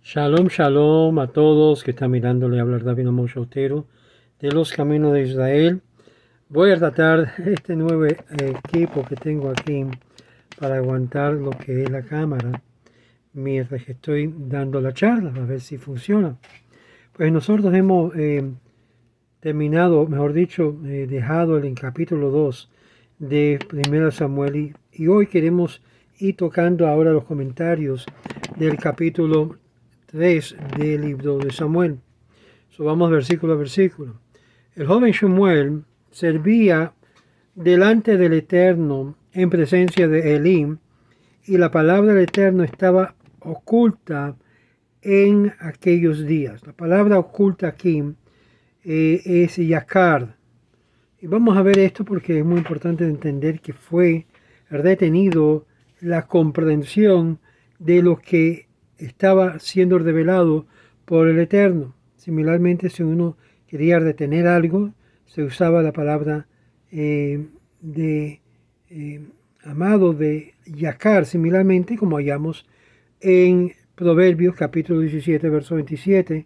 Shalom, shalom a todos que están mirándole hablar David Moshe Otero de los caminos de Israel. Voy a tratar este nuevo equipo que tengo aquí para aguantar lo que es la cámara mientras que estoy dando la charla, a ver si funciona. Pues nosotros hemos terminado, mejor dicho, dejado el capítulo 2 de 1 Samuel y hoy queremos ir tocando ahora los comentarios del capítulo 3 del libro de Samuel. Vamos versículo a versículo. El joven Samuel servía delante del Eterno en presencia de Elí, y la palabra del Eterno estaba oculta en aquellos días. La palabra oculta aquí es Yakar. Y vamos a ver esto porque es muy importante entender que fue retenido la comprensión de lo que estaba siendo revelado por el Eterno. Similarmente, si uno quería retener algo, se usaba la palabra amado de Yakar, similarmente como hallamos en Proverbios capítulo 17, verso 27,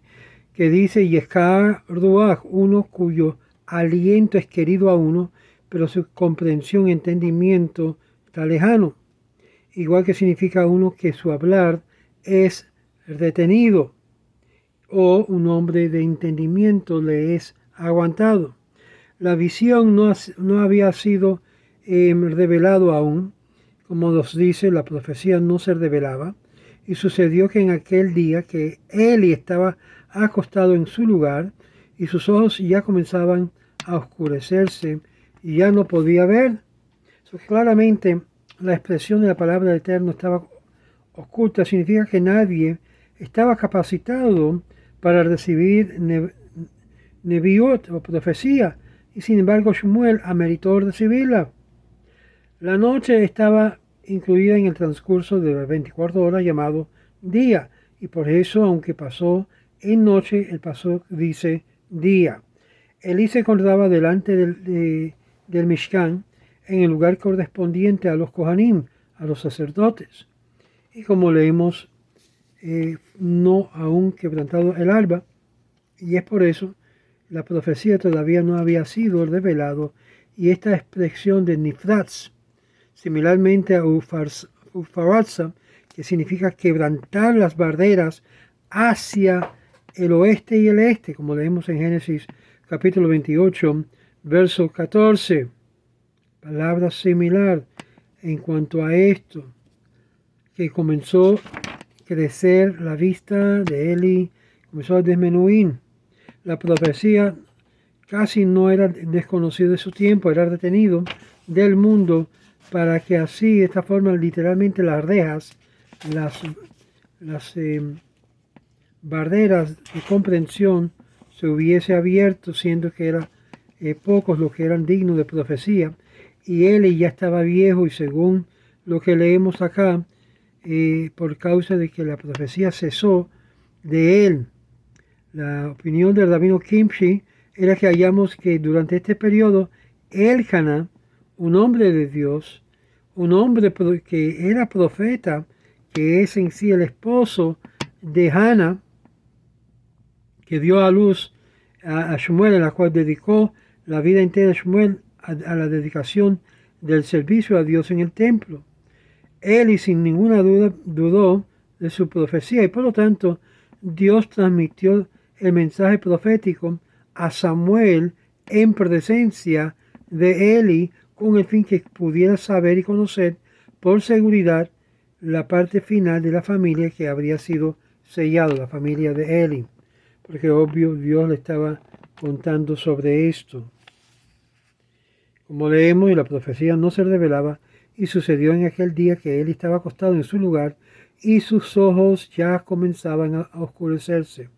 que dice Yakar Ruach, uno cuyo aliento es querido a uno, pero su comprensión y entendimiento está lejano. Igual que significa uno que su hablar es retenido, o un hombre de entendimiento le es aguantado. La visión no había sido revelado aún, como nos dice, la profecía no se revelaba, y sucedió que en aquel día que Eli estaba acostado en su lugar, y sus ojos ya comenzaban a oscurecerse, y ya no podía ver. Claramente, la expresión de la palabra del Eterno estaba oculta, significa que nadie estaba capacitado para recibir neviot o profecía, y sin embargo Shmuel ameritó recibirla. La noche estaba incluida en el transcurso de las 24 horas llamado día, y por eso, aunque pasó en noche, el paso dice día. Elí se encontraba delante del Mishkan, en el lugar correspondiente a los Kohanim, a los sacerdotes. Y como leemos, no aún quebrantado el alba, y es por eso la profecía todavía no había sido revelado, y esta expresión de Nifratz, similarmente a Ufaratza, que significa quebrantar las barreras hacia el oeste y el este, como leemos en Génesis capítulo 28, verso 14. Palabra similar en cuanto a esto, que comenzó a crecer la vista de Eli, comenzó a disminuir. La profecía casi no era desconocido de su tiempo, era retenido del mundo para que así, de esta forma, literalmente las rejas, las barreras de comprensión se hubiese abierto, siendo que eran pocos los que eran dignos de profecía, y él ya estaba viejo, y según lo que leemos acá, por causa de que la profecía cesó de él. La opinión del rabino Kimchi era que hallamos que durante este periodo Elcana, un hombre de Dios, un hombre que era profeta, que es en sí el esposo de Hannah, que dio a luz a Shmuel, en la cual dedicó la vida entera de Shmuel a la dedicación del servicio a Dios en el templo. Él, y sin ninguna duda, dudó de su profecía, y por lo tanto Dios transmitió el mensaje profético a Samuel en presencia de Eli, con el fin que pudiera saber y conocer por seguridad la parte final de la familia que habría sido sellado, la familia de Eli, porque obvio Dios le estaba contando sobre esto. Como leemos, y la profecía no se revelaba, y sucedió en aquel día que él estaba acostado en su lugar, y sus ojos ya comenzaban a oscurecerse.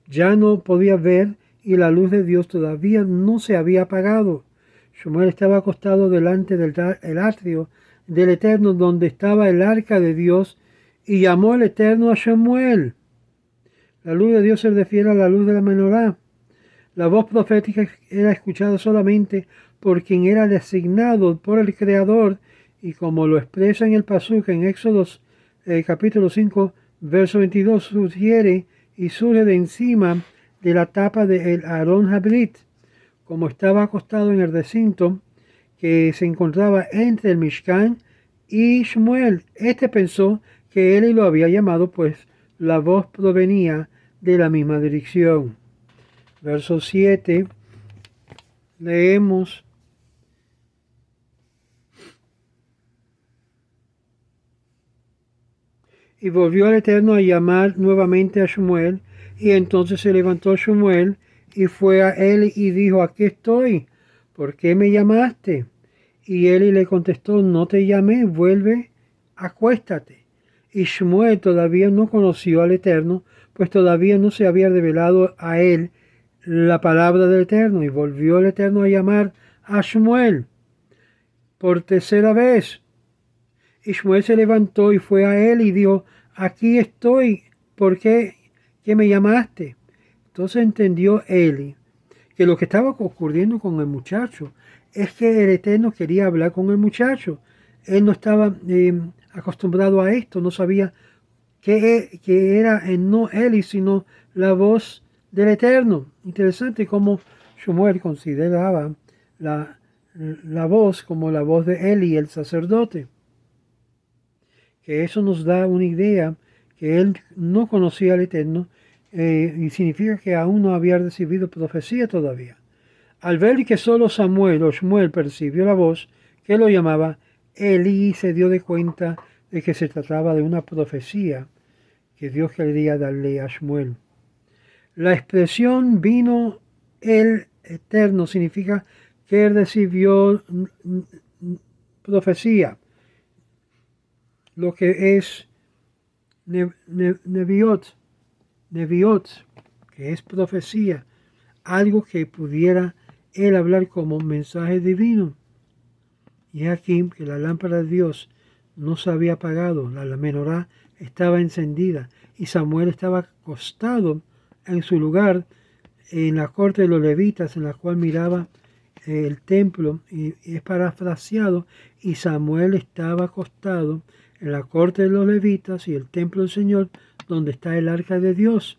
Ya no podía ver, y la luz de Dios todavía no se había apagado. Shmuel estaba acostado delante del atrio del Eterno, donde estaba el arca de Dios, y llamó el Eterno a Shmuel. La luz de Dios se refiere a la luz de la menorá. La voz profética era escuchada solamente por quien era designado por el Creador, y como lo expresa en el Pasuk en Éxodo capítulo 5, Verso 22 sugiere y surge de encima de la tapa del Aarón Habrit, como estaba acostado en el recinto que se encontraba entre el Mishkan y Shmuel. Este pensó que Eli lo había llamado, pues la voz provenía de la misma dirección. Verso 7, leemos: y volvió el Eterno a llamar nuevamente a Shmuel, y entonces se levantó Shmuel y fue a él y dijo: aquí estoy, ¿por qué me llamaste? Y Eli le contestó: no te llamé, vuelve, acuéstate. Y Shmuel todavía no conoció al Eterno, pues todavía no se había revelado a él la palabra del Eterno. Y volvió el Eterno a llamar a Shmuel por tercera vez. Y Shmuel se levantó y fue a él y dijo: aquí estoy, ¿por qué me llamaste? Entonces entendió Eli que lo que estaba ocurriendo con el muchacho es que el Eterno quería hablar con el muchacho. Él no estaba acostumbrado a esto, no sabía que era no Eli, sino la voz del Eterno. Interesante cómo Shmuel consideraba la voz como la voz de Eli, el sacerdote. Que eso nos da una idea que él no conocía al Eterno, y significa que aún no había recibido profecía todavía. Al ver que solo Samuel o Shmuel percibió la voz que lo llamaba, Elí se dio de cuenta de que se trataba de una profecía que Dios quería darle a Shmuel. La expresión vino el Eterno significa que él recibió profecía, lo que es neviot, que es profecía, algo que pudiera él hablar como mensaje divino. Y aquí que la lámpara de Dios no se había apagado, la menorá estaba encendida y Samuel estaba acostado en su lugar en la corte de los levitas, en la cual miraba el templo, y es parafraseado: y Samuel estaba acostado en la corte de los levitas y el templo del Señor, donde está el arca de Dios.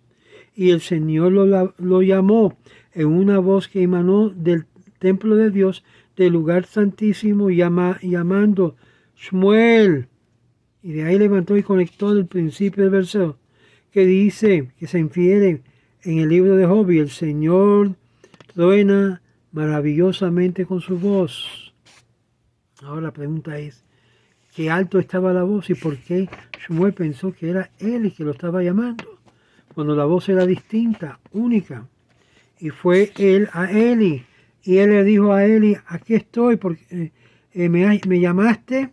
Y el Señor lo llamó en una voz que emanó del templo de Dios, del lugar santísimo, llamando: Shmuel. Y de ahí levantó y conectó el principio del verso que dice, que se infiere en el libro de Job: y el Señor truena maravillosamente con su voz. Ahora la pregunta es: ¿qué alto estaba la voz y por qué Shmuel pensó que era Eli que lo estaba llamando, cuando la voz era distinta, única? Y fue él a Eli, y él le dijo a Eli: aquí estoy, porque me llamaste.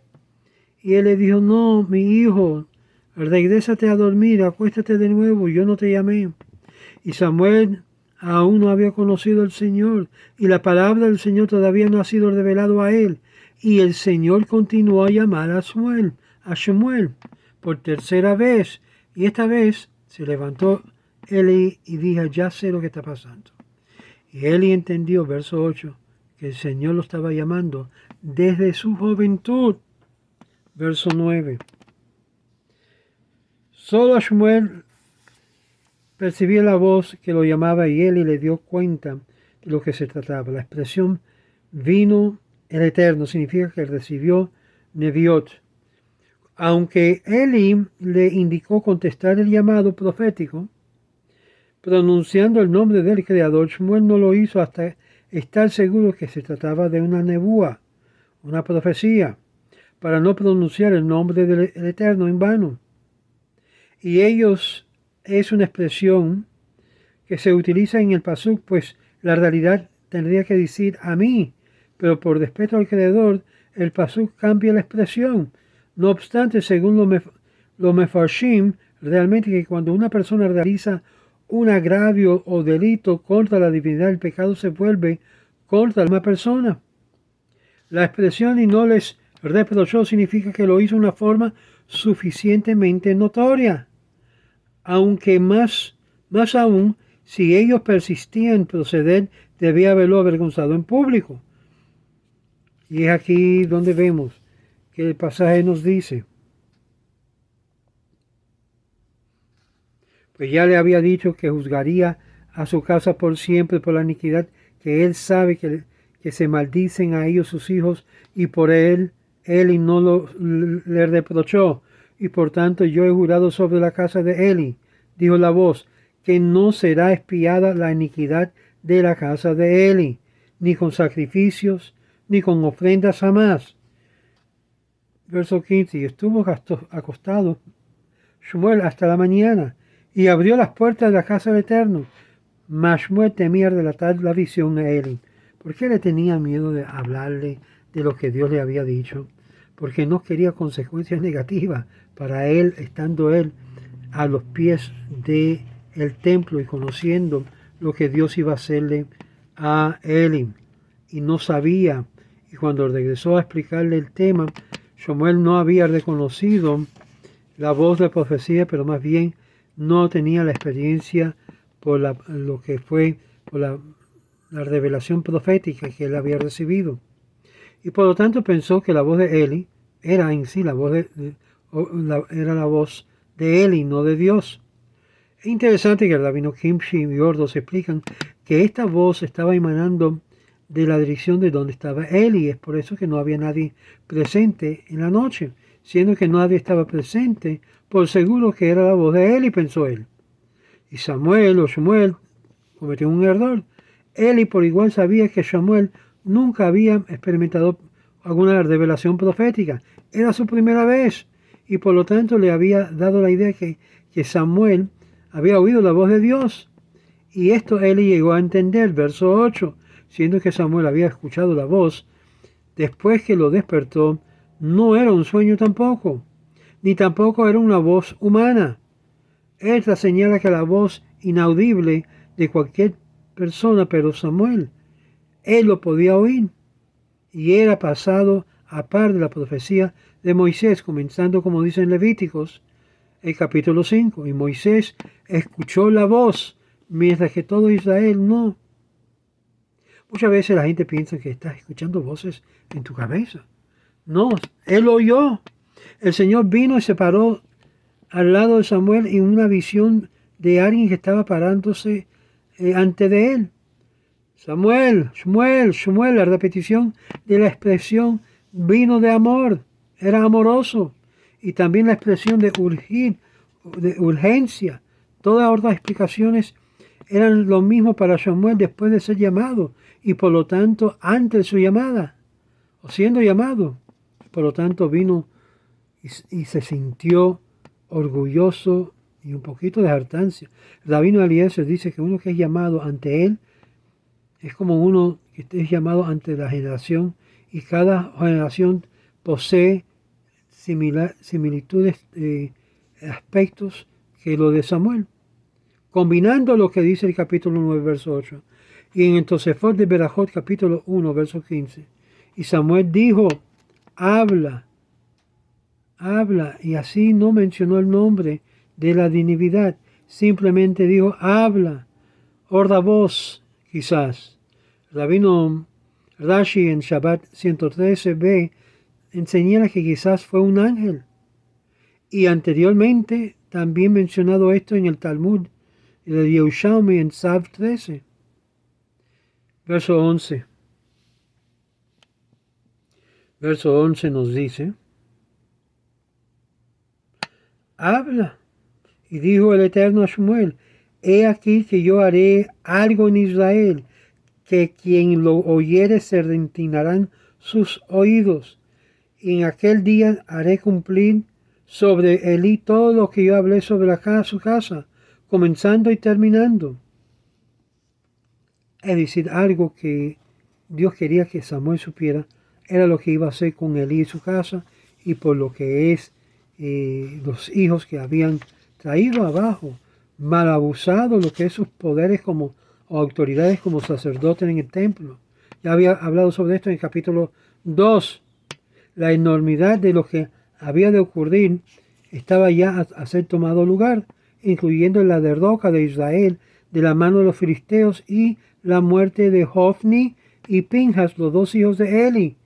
Y él le dijo: no, mi hijo, regrésate a dormir, acuéstate de nuevo, yo no te llamé. Y Samuel aún no había conocido al Señor, y la palabra del Señor todavía no ha sido revelado a él. Y el Señor continuó a llamar a Shmuel, por tercera vez. Y esta vez se levantó Eli y dijo: ya sé lo que está pasando. Y Eli entendió, verso 8, que el Señor lo estaba llamando desde su juventud. Verso 9. Solo Shmuel percibía la voz que lo llamaba, y Eli le dio cuenta de lo que se trataba. La expresión vino el Eterno significa que recibió neviot. Aunque Eli le indicó contestar el llamado profético, pronunciando el nombre del Creador, Shmuel no lo hizo hasta estar seguro que se trataba de una nebúa, una profecía, para no pronunciar el nombre del Eterno en vano. Y ellos es una expresión que se utiliza en el pasuk, pues la realidad tendría que decir a mí, pero por respeto al Creador, el pasuk cambia la expresión. No obstante, según los mefarshim, realmente que cuando una persona realiza un agravio o delito contra la divinidad, el pecado se vuelve contra una persona. La expresión "y no les reprochó" significa que lo hizo de una forma suficientemente notoria. Aunque más aún, si ellos persistían en proceder, debía haberlo avergonzado en público. Y es aquí donde vemos que el pasaje nos dice: pues ya le había dicho que juzgaría a su casa por siempre por la iniquidad que él sabe que se maldicen a ellos sus hijos, y por él Eli no le reprochó, y por tanto yo he jurado sobre la casa de Eli, dijo la voz, que no será expiada la iniquidad de la casa de Eli, ni con sacrificios, ni con ofrendas jamás. Verso 15, y estuvo acostado Shmuel hasta la mañana, y abrió las puertas de la casa del Eterno. Mas Shmuel temía relatar la visión a Eli. ¿Por qué le tenía miedo de hablarle de lo que Dios le había dicho? Porque no quería consecuencias negativas para él, estando él a los pies del templo y conociendo lo que Dios iba a hacerle a Eli. Y no sabía, y cuando regresó a explicarle el tema, Shmuel no había reconocido la voz de profecía, pero más bien no tenía la experiencia por lo que fue por la revelación profética que él había recibido. Y por lo tanto pensó que la voz de Eli era en sí la voz era la voz de Eli, no de Dios. Es interesante que el rabino Kimchi y Ordos explican que esta voz estaba emanando de la dirección de donde estaba Eli. Es por eso que no había nadie presente en la noche. Siendo que nadie estaba presente, por seguro que era la voz de Eli, pensó él. Y Shmuel cometió un error. Eli por igual sabía que Shmuel nunca había experimentado alguna revelación profética. Era su primera vez. Y por lo tanto le había dado la idea que Samuel había oído la voz de Dios. Y esto Eli llegó a entender, verso 8, siendo que Samuel había escuchado la voz, después que lo despertó, no era un sueño tampoco, ni tampoco era una voz humana. Esta señala que la voz inaudible de cualquier persona, pero Samuel, él lo podía oír, y era pasado a par de la profecía de Moisés, comenzando como dice en Levíticos, el capítulo 5, y Moisés escuchó la voz, mientras que todo Israel no. Muchas veces la gente piensa que estás escuchando voces en tu cabeza. No, él oyó. El Señor vino y se paró al lado de Samuel en una visión de alguien que estaba parándose ante de él. Samuel, Shmuel, Shmuel, la repetición de la expresión vino de amor, era amoroso. Y también la expresión de urgir, de urgencia. Todas otras explicaciones eran lo mismo para Samuel después de ser llamado y por lo tanto antes de su llamada o siendo llamado. Por lo tanto vino y se sintió orgulloso y un poquito de hartancia. El rabino Eliezer dice que uno que es llamado ante él es como uno que es llamado ante la generación, y cada generación posee similitudes, aspectos que lo de Samuel. Combinando lo que dice el capítulo 9, verso 8, y en el Tosefot de Berajot, capítulo 1, verso 15, y Samuel dijo, habla, y así no mencionó el nombre de la divinidad, simplemente dijo, habla, orda voz, quizás. Rabino Rashi en Shabbat 113b enseña que quizás fue un ángel. Y anteriormente también mencionado esto en el Talmud de Yerushalmi en Tzav 13. Verso 11. Verso 11 nos dice, habla. Y dijo el Eterno a Shmuel, he aquí que yo haré algo en Israel, que quien lo oyere se reclinarán sus oídos. Y en aquel día haré cumplir sobre Elí todo lo que yo hablé sobre su casa, comenzando y terminando. Es decir, algo que Dios quería que Samuel supiera, era lo que iba a hacer con Elí y su casa, y por lo que es los hijos que habían traído abajo, mal abusado lo que es sus poderes como o autoridades como sacerdotes en el templo. Ya había hablado sobre esto en el capítulo 2. La enormidad de lo que había de ocurrir estaba ya a ser tomado lugar, incluyendo la derrota de Israel de la mano de los filisteos y la muerte de Hofni y Pinjas, los dos hijos de Eli.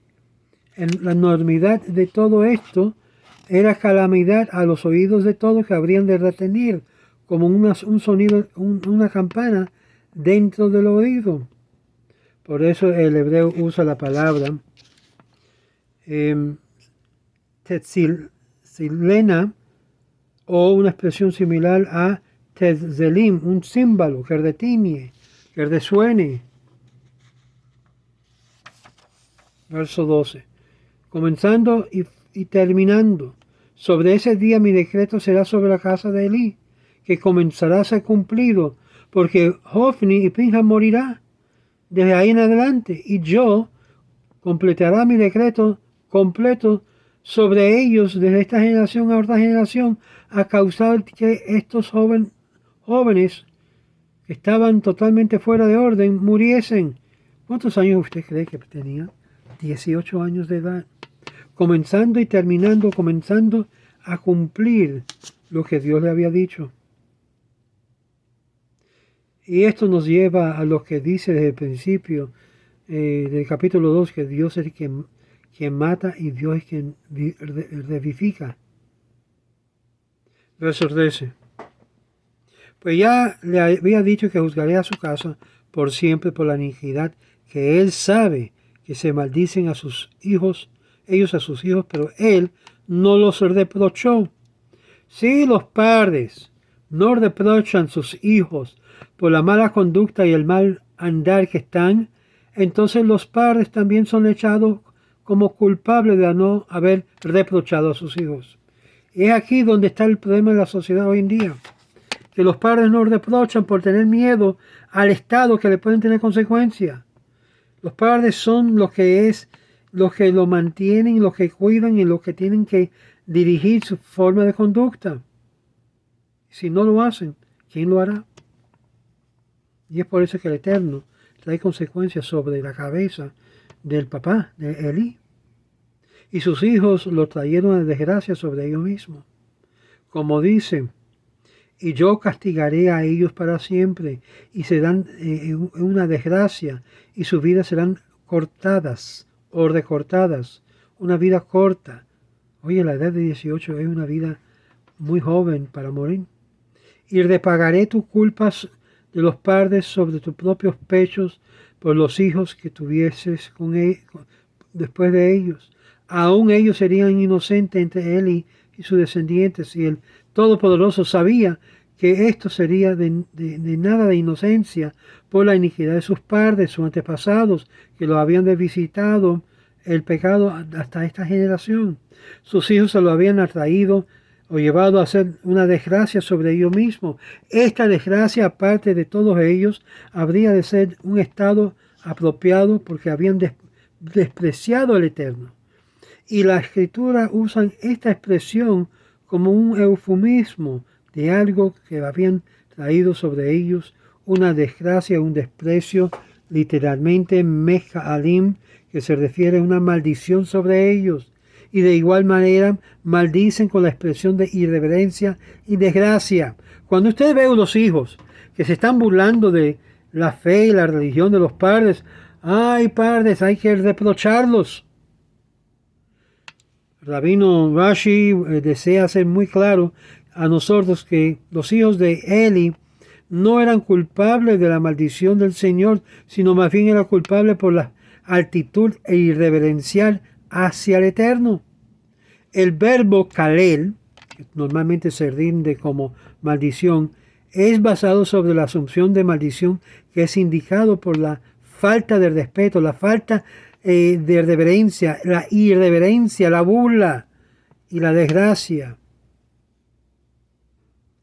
La enormidad de todo esto era calamidad a los oídos de todos que habrían de retener como un sonido, una campana dentro del oído. Por eso el hebreo usa la palabra tetzilena, o una expresión similar a tetzelim, un címbalo que retiñe, que resuene. Verso 12. Comenzando y terminando. Sobre ese día mi decreto será sobre la casa de Elí, que comenzará a ser cumplido, porque Hofni y Pinhas morirá desde ahí en adelante, y yo completará mi decreto completo sobre ellos desde esta generación a otra generación, a causar que estos jóvenes que estaban totalmente fuera de orden muriesen. ¿Cuántos años usted cree que tenía? 18 años de edad. Comenzando y terminando, comenzando a cumplir lo que Dios le había dicho. Y esto nos lleva a lo que dice desde el principio del capítulo 2, que Dios es quien mata y Dios es quien revivifica. Verso 13. Pues ya le había dicho que juzgaré a su casa por siempre por la iniquidad, que él sabe que se maldicen a sus hijos, ellos a sus hijos, pero él no los reprochó. Si los padres no reprochan sus hijos por la mala conducta y el mal andar que están, entonces los padres también son echados como culpables de no haber reprochado a sus hijos. Es aquí donde está el problema de la sociedad hoy en día, que los padres no reprochan por tener miedo al Estado que le pueden tener consecuencias. Los padres son los que lo mantienen, los que cuidan y los que tienen que dirigir su forma de conducta. Si no lo hacen, ¿quién lo hará? Y es por eso que el Eterno trae consecuencias sobre la cabeza del papá de Elí. Y sus hijos lo trajeron a desgracia sobre ellos mismos. Como dice, y yo castigaré a ellos para siempre, y serán una desgracia, y sus vidas serán cortadas o recortadas. Una vida corta. Oye, la edad de 18 es una vida muy joven para morir. Y repagaré tus culpas de los padres sobre tus propios pechos por los hijos que tuvieses después de ellos. Aún ellos serían inocentes entre él y sus descendientes, y el Todopoderoso sabía que esto sería de nada de inocencia por la iniquidad de sus padres, sus antepasados, que lo habían visitado el pecado hasta esta generación. Sus hijos se lo habían atraído o llevado a hacer una desgracia sobre ellos mismos. Esta desgracia, aparte de todos ellos, habría de ser un estado apropiado porque habían despreciado al Eterno. Y la Escritura usan esta expresión como un eufemismo de algo que habían traído sobre ellos, una desgracia, un desprecio, literalmente Meja'alim, que se refiere a una maldición sobre ellos. Y de igual manera maldicen con la expresión de irreverencia y desgracia. Cuando usted ve a los hijos que se están burlando de la fe y la religión de los padres, ¡ay, padres! Hay que reprocharlos. Rabino Rashi desea hacer muy claro a nosotros que los hijos de Eli no eran culpables de la maldición del Señor, sino más bien eran culpables por la altitud e irreverencial hacia el Eterno. El verbo kalel, que normalmente se rinde como maldición, es basado sobre la asunción de maldición que es indicado por la falta de respeto, la falta de reverencia, la irreverencia, la burla y la desgracia.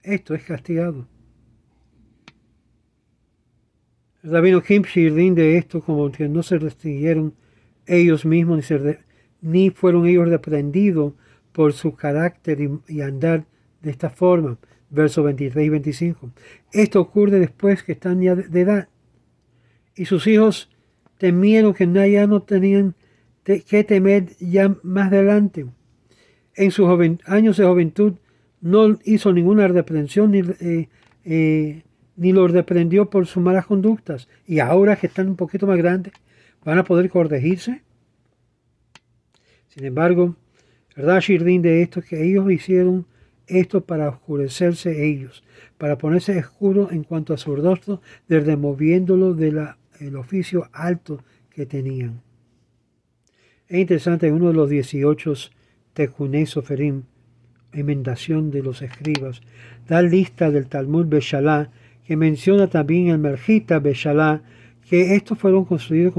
Esto es castigado. El rabino Kimchi rinde esto como que no se restringieron ellos mismos ni fueron ellos reprendidos por su carácter y andar de esta forma. Versos 23 y 25. Esto ocurre después que están ya de edad. Y sus hijos temieron que ya no tenían que temer ya más adelante. En sus años de juventud no hizo ninguna reprensión ni lo reprendió por sus malas conductas. Y ahora que están un poquito más grandes, ¿van a poder corregirse? Sin embargo, Rashi rinde esto que ellos hicieron esto para oscurecerse ellos, para ponerse oscuro en cuanto a su rostro, desde moviéndolo del oficio alto que tenían. Es interesante, uno de los 18 Tecunei Soferim, enmendación de los escribas, da lista del Talmud Beshalá, que menciona también el Merjita Beshalá, que estos fueron construidos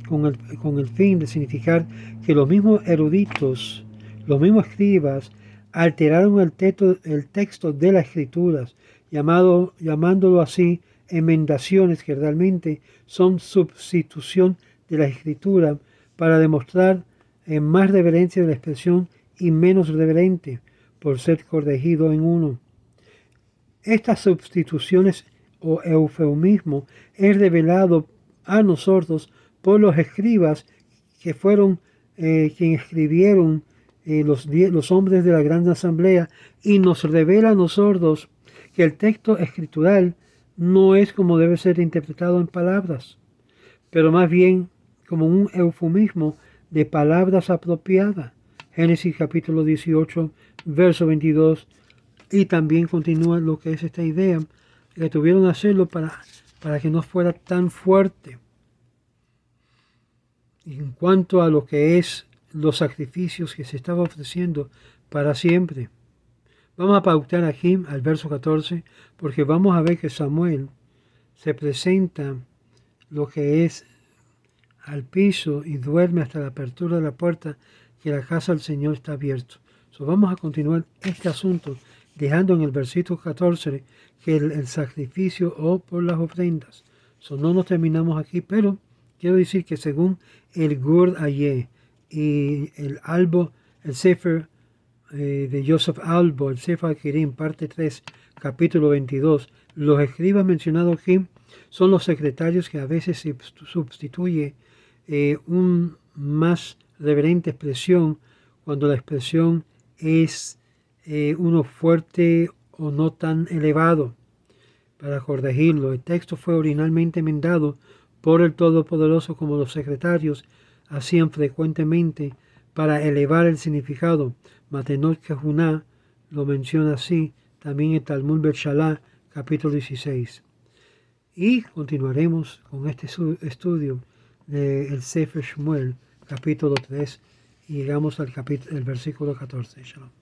con el fin de significar que los mismos eruditos, los mismos escribas, alteraron el texto de las escrituras, llamándolo así enmendaciones, que realmente son sustitución de la escritura para demostrar más reverencia de la expresión y menos reverente por ser corregido en uno. Estas sustituciones o eufemismo es revelado a nosotros por los escribas que fueron quienes escribieron los hombres de la gran asamblea, y nos revela a nosotros que el texto escritural no es como debe ser interpretado en palabras, pero más bien como un eufemismo de palabras apropiadas. Génesis capítulo 18, verso 22, y también continúa lo que es esta idea, que tuvieron que hacerlo para que no fuera tan fuerte. En cuanto a lo que es los sacrificios que se estaba ofreciendo para siempre. Vamos a pautar aquí al verso 14, porque vamos a ver que Samuel se presenta lo que es al piso y duerme hasta la apertura de la puerta, que la casa del Señor está abierta. Vamos a continuar este asunto, dejando en el versículo 14 que el sacrificio o por las ofrendas. No nos terminamos aquí, pero quiero decir que según el Gur Aye y el Albo, el Sefer de Joseph Albo, el Sefer Akirim, parte 3, capítulo 22, los escribas mencionados aquí son los secretarios que a veces se sustituye un más reverente expresión cuando la expresión es uno fuerte o no tan elevado. Para corregirlo, el texto fue originalmente enmendado por el Todopoderoso, como los secretarios hacían frecuentemente para elevar el significado. Matenot Kehuná lo menciona así, también el Talmud Beshalá, capítulo 16. Y continuaremos con este estudio del Sefer Shmuel, capítulo 3, y llegamos al versículo 14. Shalom.